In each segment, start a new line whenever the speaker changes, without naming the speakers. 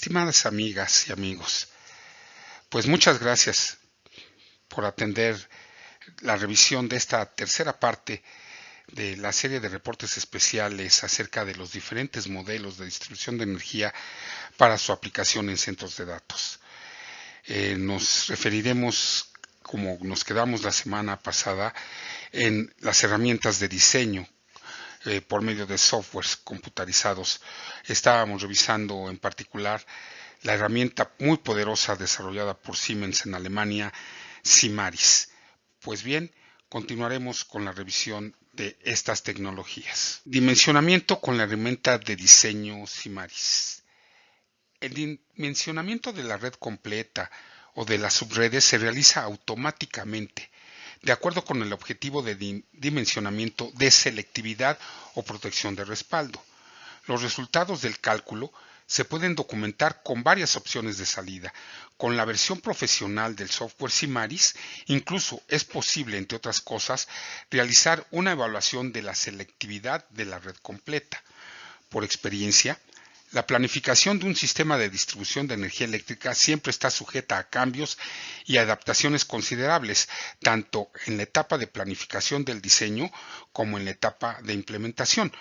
Estimadas amigas y amigos, pues muchas gracias por atender la revisión de esta tercera parte de la serie de reportes especiales acerca de los diferentes modelos de distribución de energía para su aplicación en centros de datos. Nos referiremos, como nos quedamos la semana pasada, en las herramientas de diseño por medio de softwares computarizados. Estábamos revisando en particular la herramienta muy poderosa desarrollada por Siemens en Alemania, Simaris. Pues bien, continuaremos con la revisión de estas tecnologías. Dimensionamiento con la herramienta de diseño Simaris. El dimensionamiento de la red completa o de las subredes se realiza automáticamente, de acuerdo con el objetivo de dimensionamiento de selectividad o protección de respaldo. Los resultados del cálculo se pueden documentar con varias opciones de salida. Con la versión profesional del software Simaris, incluso es posible, entre otras cosas, realizar una evaluación de la selectividad de la red completa. Por experiencia, la planificación de un sistema de distribución de energía eléctrica siempre está sujeta a cambios y adaptaciones considerables, tanto en la etapa de planificación del diseño como en la etapa de implementación.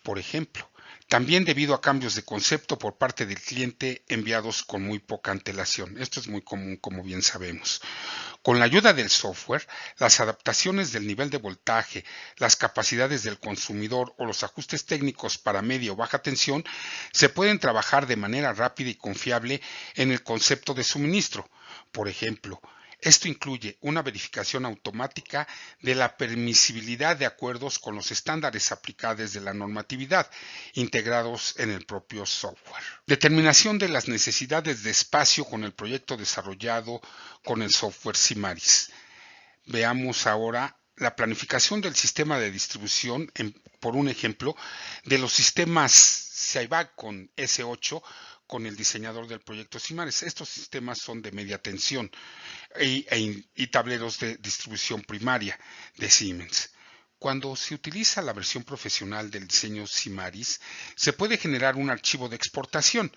Por ejemplo, también debido a cambios de concepto por parte del cliente enviados con muy poca antelación. Esto es muy común, como bien sabemos. Con la ayuda del software, las adaptaciones del nivel de voltaje, las capacidades del consumidor o los ajustes técnicos para media o baja tensión se pueden trabajar de manera rápida y confiable en el concepto de suministro. Por ejemplo, esto incluye una verificación automática de la permisibilidad de acuerdos con los estándares aplicables de la normatividad, integrados en el propio software. Determinación de las necesidades de espacio con el proyecto desarrollado con el software Simaris. Veamos ahora la planificación del sistema de distribución, por un ejemplo, de los sistemas Saibac con S8 con el diseñador del proyecto Simaris. Estos sistemas son de media tensión y tableros de distribución primaria de Siemens. Cuando se utiliza la versión profesional del diseño Simaris, se puede generar un archivo de exportación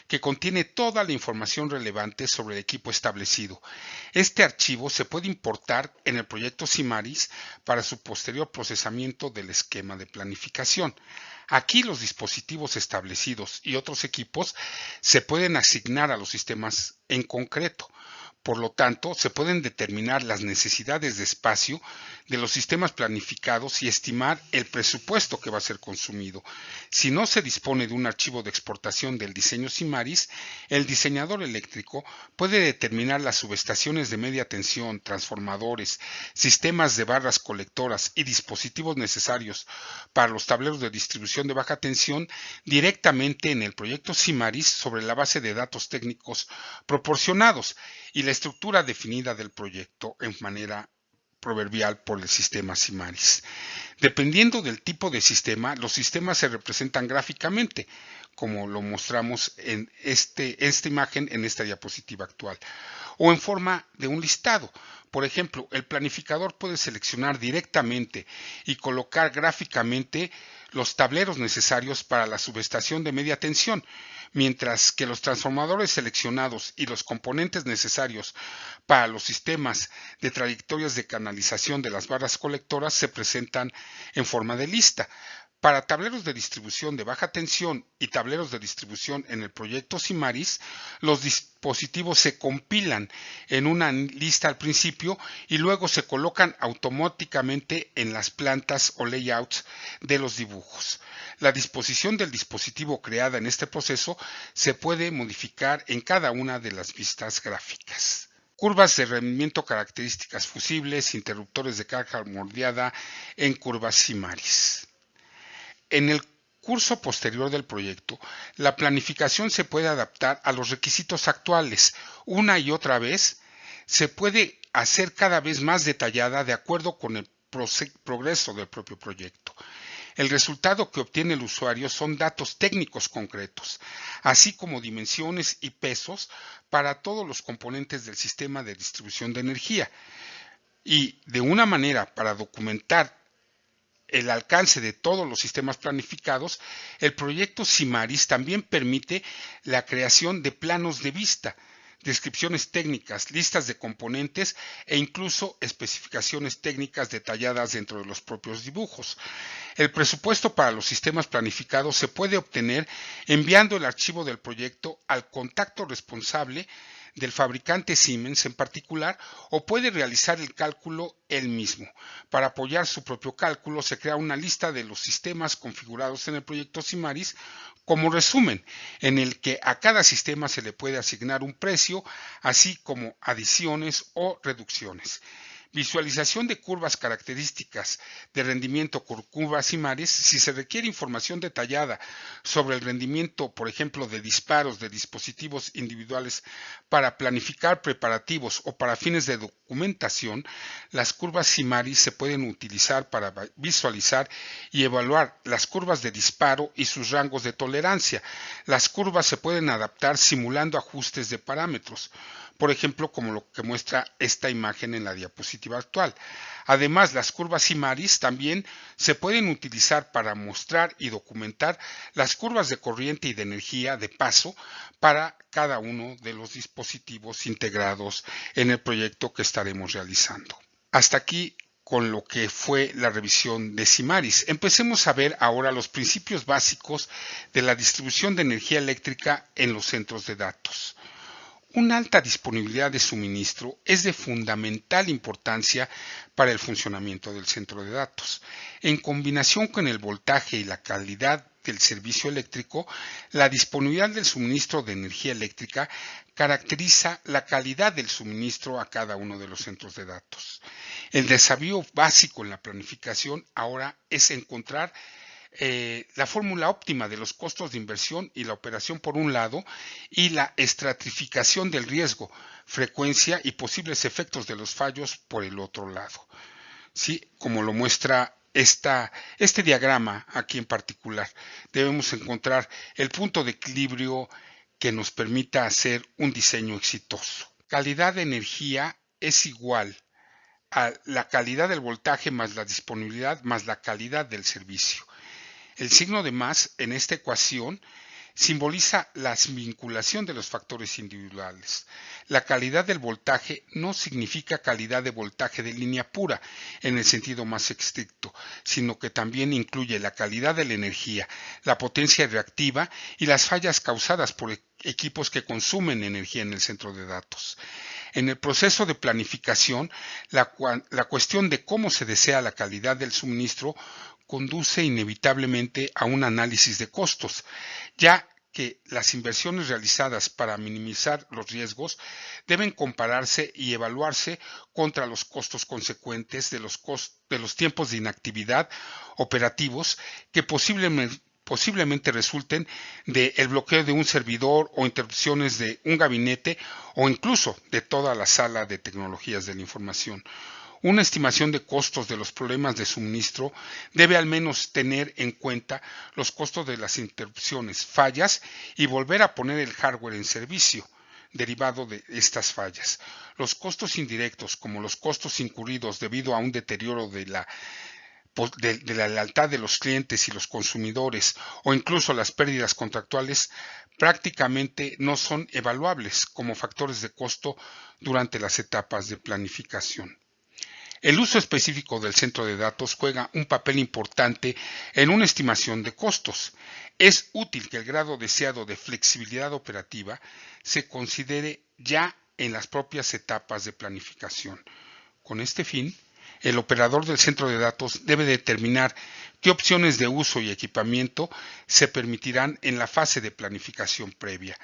que contiene toda la información relevante sobre el equipo establecido. Este archivo se puede importar en el proyecto Simaris para su posterior procesamiento del esquema de planificación. Aquí los dispositivos establecidos y otros equipos se pueden asignar a los sistemas en concreto. Por lo tanto, se pueden determinar las necesidades de espacio de los sistemas planificados y estimar el presupuesto que va a ser consumido. Si no se dispone de un archivo de exportación del diseño Simaris, el diseñador eléctrico puede determinar las subestaciones de media tensión, transformadores, sistemas de barras colectoras y dispositivos necesarios para los tableros de distribución de baja tensión directamente en el proyecto Simaris sobre la base de datos técnicos proporcionados y la estructura definida del proyecto en manera proverbial por el sistema Simaris. Dependiendo del tipo de sistema, los sistemas se representan gráficamente, como lo mostramos en esta imagen en esta diapositiva actual, o en forma de un listado. Por ejemplo, el planificador puede seleccionar directamente y colocar gráficamente los tableros necesarios para la subestación de media tensión, mientras que los transformadores seleccionados y los componentes necesarios para los sistemas de trayectorias de canalización de las barras colectoras se presentan en forma de lista. Para tableros de distribución de baja tensión y tableros de distribución en el proyecto Simaris, los dispositivos se compilan en una lista al principio y luego se colocan automáticamente en las plantas o layouts de los dibujos. La disposición del dispositivo creada en este proceso se puede modificar en cada una de las vistas gráficas. Curvas de rendimiento, características fusibles, interruptores de carga moldeada en curvas Simaris. En el curso posterior del proyecto, la planificación se puede adaptar a los requisitos actuales. Una y otra vez, se puede hacer cada vez más detallada de acuerdo con el progreso del propio proyecto. El resultado que obtiene el usuario son datos técnicos concretos, así como dimensiones y pesos para todos los componentes del sistema de distribución de energía. Y de una manera para documentar el alcance de todos los sistemas planificados, el proyecto SIMARIS también permite la creación de planos de vista, descripciones técnicas, listas de componentes e incluso especificaciones técnicas detalladas dentro de los propios dibujos. El presupuesto para los sistemas planificados se puede obtener enviando el archivo del proyecto al contacto responsable del fabricante Siemens en particular, o puede realizar el cálculo él mismo. Para apoyar su propio cálculo se crea una lista de los sistemas configurados en el proyecto SIMARIS como resumen, en el que a cada sistema se le puede asignar un precio, así como adiciones o reducciones. Visualización de curvas características de rendimiento con curvas SIMARIS. Si se requiere información detallada sobre el rendimiento, por ejemplo, de disparos de dispositivos individuales para planificar preparativos o para fines de documentación, las curvas SIMARIS se pueden utilizar para visualizar y evaluar las curvas de disparo y sus rangos de tolerancia. Las curvas se pueden adaptar simulando ajustes de parámetros, por ejemplo, como lo que muestra esta imagen en la diapositiva actual. Además, las curvas SIMARIS también se pueden utilizar para mostrar y documentar las curvas de corriente y de energía de paso para cada uno de los dispositivos integrados en el proyecto que estaremos realizando. Hasta aquí con lo que fue la revisión de SIMARIS. Empecemos a ver ahora los principios básicos de la distribución de energía eléctrica en los centros de datos. Una alta disponibilidad de suministro es de fundamental importancia para el funcionamiento del centro de datos. En combinación con el voltaje y la calidad del servicio eléctrico, la disponibilidad del suministro de energía eléctrica caracteriza la calidad del suministro a cada uno de los centros de datos. El desafío básico en la planificación ahora es encontrar la fórmula óptima de los costos de inversión y la operación por un lado, y la estratificación del riesgo, frecuencia y posibles efectos de los fallos por el otro lado. ¿Sí? Como lo muestra este diagrama aquí en particular, debemos encontrar el punto de equilibrio que nos permita hacer un diseño exitoso. Calidad de energía es igual a la calidad del voltaje más la disponibilidad más la calidad del servicio. El signo de más en esta ecuación simboliza la vinculación de los factores individuales. La calidad del voltaje no significa calidad de voltaje de línea pura en el sentido más estricto, sino que también incluye la calidad de la energía, la potencia reactiva y las fallas causadas por equipos que consumen energía en el centro de datos. En el proceso de planificación, la cuestión de cómo se desea la calidad del suministro conduce inevitablemente a un análisis de costos, ya que las inversiones realizadas para minimizar los riesgos deben compararse y evaluarse contra los costos consecuentes de los tiempos de inactividad operativos que posiblemente resulten del bloqueo de un servidor o interrupciones de un gabinete o incluso de toda la sala de tecnologías de la información. Una estimación de costos de los problemas de suministro debe al menos tener en cuenta los costos de las interrupciones, fallas y volver a poner el hardware en servicio derivado de estas fallas. Los costos indirectos, como los costos incurridos debido a un deterioro de la lealtad de los clientes y los consumidores o incluso las pérdidas contractuales, prácticamente no son evaluables como factores de costo durante las etapas de planificación. El uso específico del centro de datos juega un papel importante en una estimación de costos. Es útil que el grado deseado de flexibilidad operativa se considere ya en las propias etapas de planificación. Con este fin, el operador del centro de datos debe determinar qué opciones de uso y equipamiento se permitirán en la fase de planificación previa.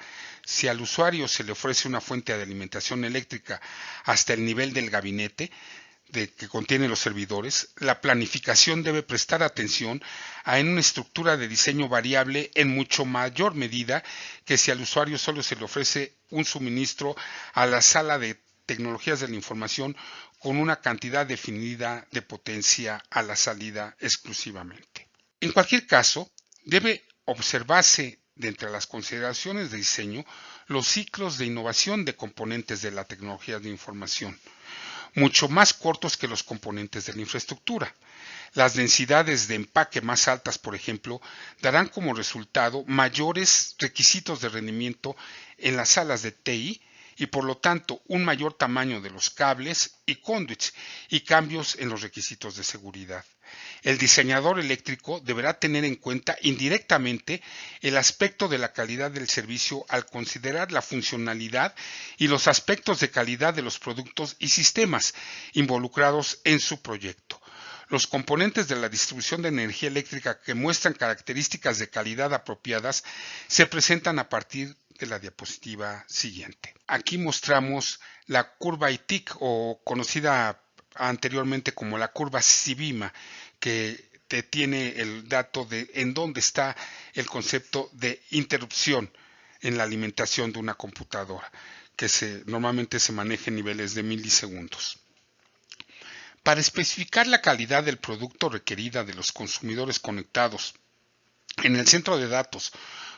Si al usuario se le ofrece una fuente de alimentación eléctrica hasta el nivel del gabinete que contiene los servidores, la planificación debe prestar atención a una estructura de diseño variable en mucho mayor medida que si al usuario solo se le ofrece un suministro a la sala de tecnologías de la información con una cantidad definida de potencia a la salida exclusivamente. En cualquier caso, debe observarse de entre las consideraciones de diseño los ciclos de innovación de componentes de la tecnología de información. mucho más cortos que los componentes de la infraestructura. Las densidades de empaque más altas, por ejemplo, darán como resultado mayores requisitos de rendimiento en las salas de TI y por lo tanto un mayor tamaño de los cables y conduits y cambios en los requisitos de seguridad. El diseñador eléctrico deberá tener en cuenta indirectamente el aspecto de la calidad del servicio al considerar la funcionalidad y los aspectos de calidad de los productos y sistemas involucrados en su proyecto. Los componentes de la distribución de energía eléctrica que muestran características de calidad apropiadas se presentan a partir de la diapositiva siguiente. Aquí mostramos la curva ITIC, o conocida anteriormente como la curva SIBIMA, que te tiene el dato de en dónde está el concepto de interrupción en la alimentación de una computadora, que normalmente se maneja en niveles de milisegundos. Para especificar la calidad del producto requerida de los consumidores conectados en el centro de datos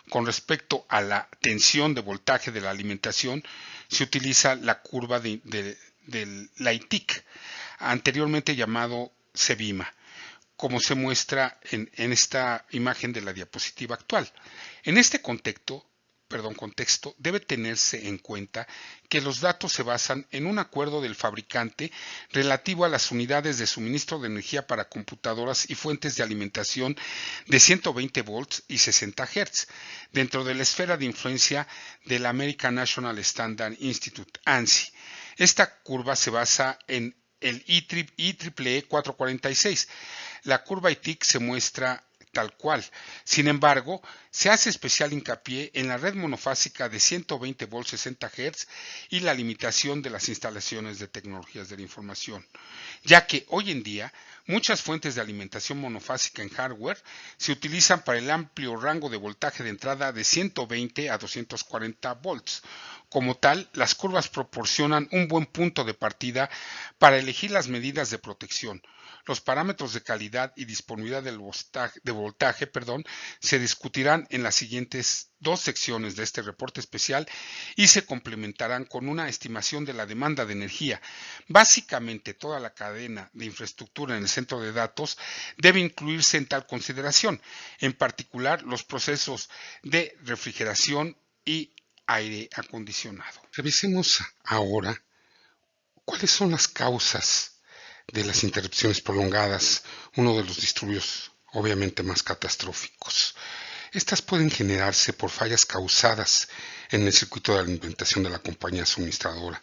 con respecto a la tensión de voltaje de la alimentación, se utiliza la curva de la ITIC, anteriormente llamado SEBIMA, como se muestra en esta imagen de la diapositiva actual. En este contexto debe tenerse en cuenta que los datos se basan en un acuerdo del fabricante relativo a las unidades de suministro de energía para computadoras y fuentes de alimentación de 120 volts y 60 Hz, dentro de la esfera de influencia del American National Standard Institute, ANSI. Esta curva se basa en el IEEE 446. La curva ITIC se muestra tal cual. Sin embargo, se hace especial hincapié en la red monofásica de 120 volts 60 Hz y la limitación de las instalaciones de tecnologías de la información, ya que hoy en día muchas fuentes de alimentación monofásica en hardware se utilizan para el amplio rango de voltaje de entrada de 120 a 240 volts. Como tal, las curvas proporcionan un buen punto de partida para elegir las medidas de protección. Los parámetros de calidad y disponibilidad de voltaje se discutirán en las siguientes dos secciones de este reporte especial y se complementarán con una estimación de la demanda de energía. Básicamente, toda la cadena de infraestructura en el centro de datos debe incluirse en tal consideración, en particular los procesos de refrigeración y aire acondicionado. Revisemos ahora cuáles son las causas de las interrupciones prolongadas, uno de los disturbios obviamente más catastróficos. Estas pueden generarse por fallas causadas en el circuito de alimentación de la compañía suministradora,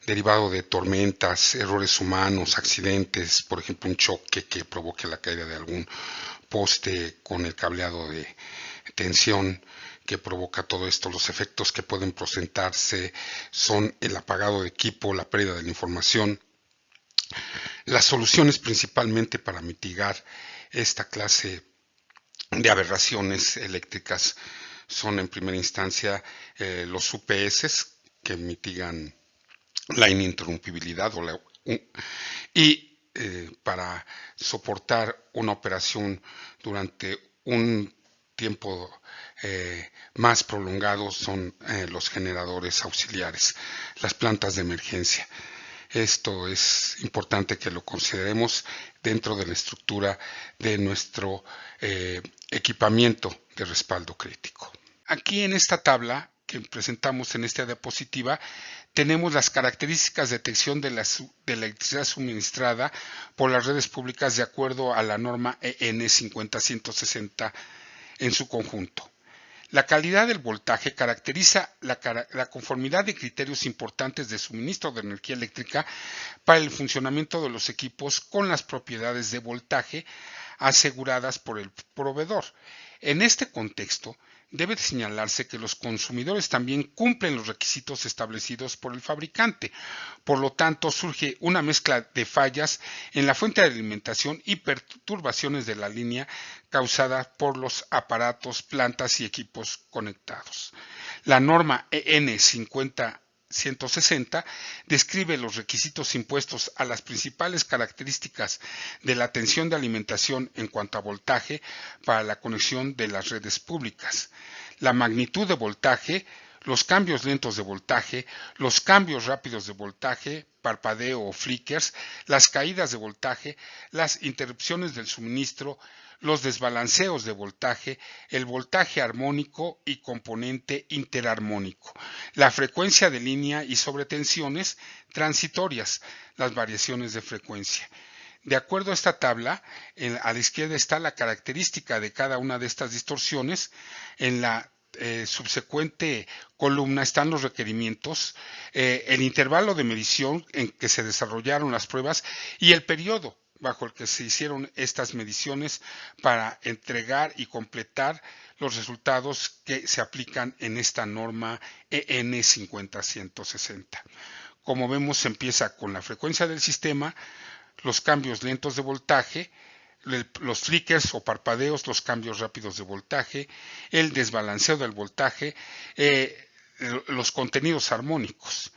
derivado de tormentas, errores humanos, accidentes, por ejemplo un choque que provoque la caída de algún poste con el cableado de tensión que provoca todo esto. Los efectos que pueden presentarse son el apagado de equipo, la pérdida de la información. Las soluciones principalmente para mitigar esta clase de aberraciones eléctricas son en primera instancia los UPS, que mitigan la ininterrumpibilidad para soportar una operación durante un tiempo más prolongado son los generadores auxiliares, las plantas de emergencia. Esto es importante que lo consideremos dentro de la estructura de nuestro equipamiento de respaldo crítico. Aquí en esta tabla que presentamos en esta diapositiva tenemos las características de detección de la electricidad suministrada por las redes públicas de acuerdo a la norma EN 50160 en su conjunto. La calidad del voltaje caracteriza la conformidad de criterios importantes de suministro de energía eléctrica para el funcionamiento de los equipos con las propiedades de voltaje aseguradas por el proveedor. En este contexto, debe señalarse que los consumidores también cumplen los requisitos establecidos por el fabricante. Por lo tanto, surge una mezcla de fallas en la fuente de alimentación y perturbaciones de la línea causadas por los aparatos, plantas y equipos conectados. La norma EN 50160 describe los requisitos impuestos a las principales características de la tensión de alimentación en cuanto a voltaje para la conexión de las redes públicas. La magnitud de voltaje, los cambios lentos de voltaje, los cambios rápidos de voltaje, parpadeo o flickers, las caídas de voltaje, las interrupciones del suministro, los desbalanceos de voltaje, el voltaje armónico y componente interarmónico, la frecuencia de línea y sobretensiones transitorias, las variaciones de frecuencia. De acuerdo a esta tabla, a la izquierda está la característica de cada una de estas distorsiones. En la subsecuente columna están los requerimientos, el intervalo de medición en que se desarrollaron las pruebas y el periodo bajo el que se hicieron estas mediciones para entregar y completar los resultados que se aplican en esta norma EN 50160. Como vemos, se empieza con la frecuencia del sistema, los cambios lentos de voltaje, los flickers o parpadeos, los cambios rápidos de voltaje, el desbalanceo del voltaje, los contenidos armónicos.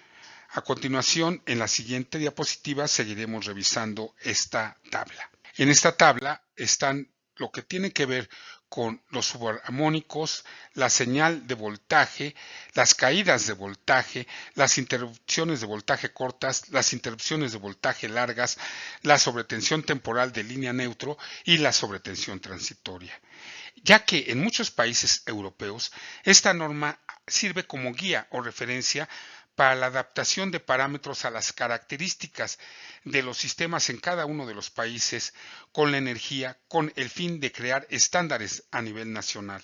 A continuación, en la siguiente diapositiva seguiremos revisando esta tabla. En esta tabla están lo que tiene que ver con los subarmónicos, la señal de voltaje, las caídas de voltaje, las interrupciones de voltaje cortas, las interrupciones de voltaje largas, la sobretensión temporal de línea neutro y la sobretensión transitoria. Ya que en muchos países europeos esta norma sirve como guía o referencia para la adaptación de parámetros a las características de los sistemas en cada uno de los países con la energía, con el fin de crear estándares a nivel nacional.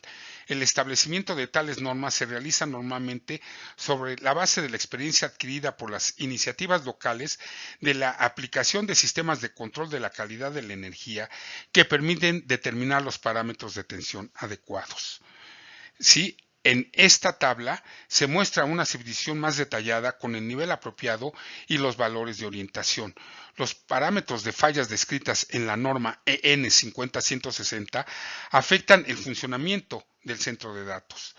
El establecimiento de tales normas se realiza normalmente sobre la base de la experiencia adquirida por las iniciativas locales de la aplicación de sistemas de control de la calidad de la energía que permiten determinar los parámetros de tensión adecuados. Sí, en esta tabla se muestra una subdivisión más detallada con el nivel apropiado y los valores de orientación. Los parámetros de fallas descritas en la norma EN 50160 afectan el funcionamiento del centro de datos.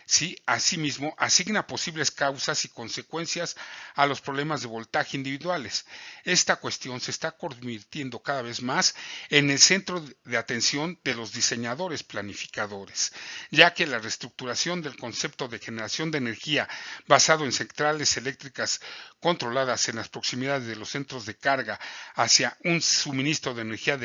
Sí, asimismo, asigna posibles causas y consecuencias a los problemas de voltaje individuales. Esta cuestión se está convirtiendo cada vez más en el centro de atención de los diseñadores planificadores, ya que la reestructuración del concepto de generación de energía basado en centrales eléctricas controladas en las proximidades de los centros de carga hacia un suministro de energía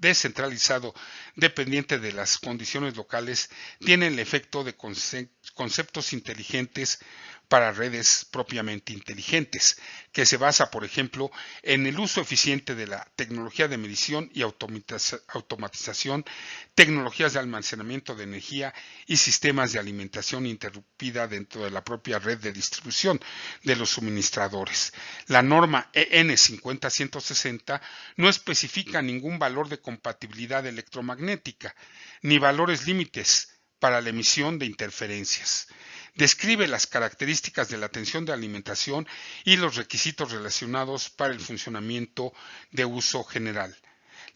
descentralizado dependiente de las condiciones locales tiene el efecto de conceptos inteligentes para redes propiamente inteligentes, que se basa, por ejemplo, en el uso eficiente de la tecnología de medición y automatización, tecnologías de almacenamiento de energía y sistemas de alimentación interrumpida dentro de la propia red de distribución de los suministradores. La norma EN 50160 no especifica ningún valor de compatibilidad electromagnética, ni valores límites para la emisión de interferencias. Describe las características de la tensión de alimentación y los requisitos relacionados para el funcionamiento de uso general.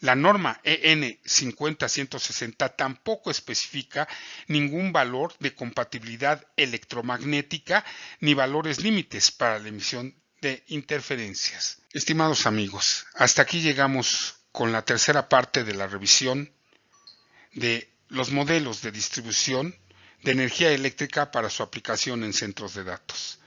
La norma EN 50160 tampoco especifica ningún valor de compatibilidad electromagnética ni valores límites para la emisión de interferencias. Estimados amigos, hasta aquí llegamos con la tercera parte de la revisión de los modelos de distribución de energía eléctrica para su aplicación en centros de datos.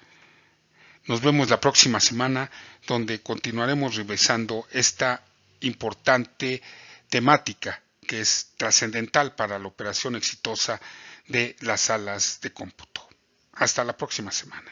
Nos vemos la próxima semana, donde continuaremos revisando esta importante temática que es trascendental para la operación exitosa de las salas de cómputo. Hasta la próxima semana.